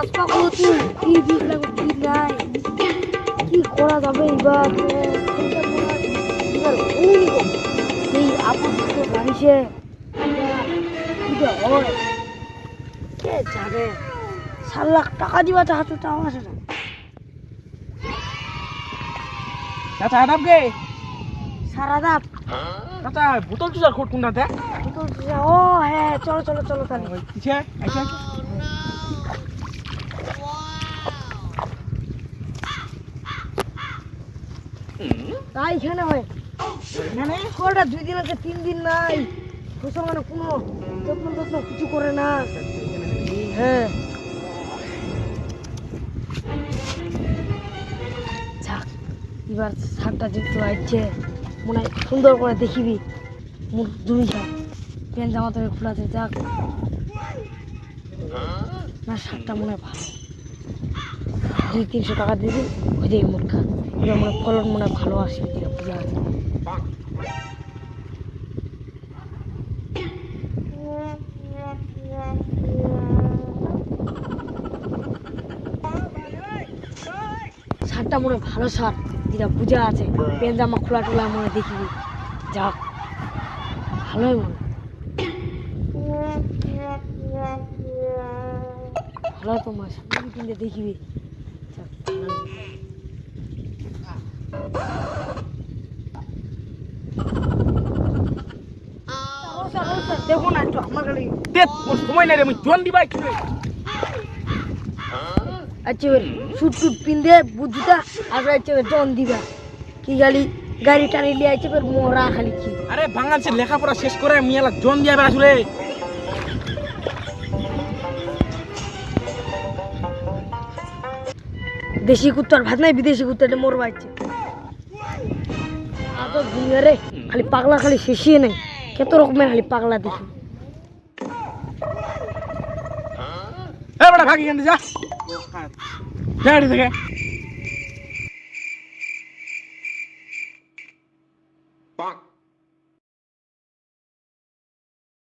আসপাগুলো তুই কি দিক লাগবে কি নাই কি করা যাবে এবার এবার এই আপত্তি মানুষে হয় কে যাবে 4 লাখ টাকা দিবা তো হাতে টাকা আসে না চাচা আদাব গে সারা দাপ চাচা বোতল চুষার খোট কোনটাতে ও হ্যাঁ চলো চলো চলো তাহলে কিছে আইছে তাই এখানে হয় এখানে খোলটা 2 দিন আছে 3 দিন নাই মুসলমানে কোনো যত্ন কিছু করে না হ্যাঁ যাক এবার শাকটা দেখতে আসছে মনে হয় সুন্দর করে দেখিবি মুখ দুই শাক প্যান্ট জামা থেকে খোলাতে যাক না শাকটা মনে হয় ভালো 200-300 টাকা দিবি ওই যে মুরগা এবার মনে ফলন মনে হয় ভালো আসে পূজা আছে সারটা মনে হয় ভালো সার যেটা পূজা আছে প্যান্ট জামা খোলা টোলা মনে হয় দেখিবি যাক ভালোই মনে ভালো তোমার সামনে কিনতে দেখিবি যাক, ভালো। দেখো না একটু আমার গাড়ি দে মোর সময় নাই রে আমি জন দিবাই কি আচ্ছা সুট টুট পিনদে বুঝুতা আর আচ্ছা জন দিবা কি গাড়ি টানি লিয়ে আইছে ফের মোরা খালি কি আরে বাংলাদেশের লেখাপড়া শেষ করে মিয়ালা জন দিয়া বেড়া শুরে দেশি কুত্তার ভাত নাই বিদেশি কুত্তাটা মোর বাইছে আতো দুনিয়া রে খালি পাগলা খালি শেষই নাই কত রকমের খালি পাগলা দেখি এ বড় ভাগি কেন যা গাড়ি থেকে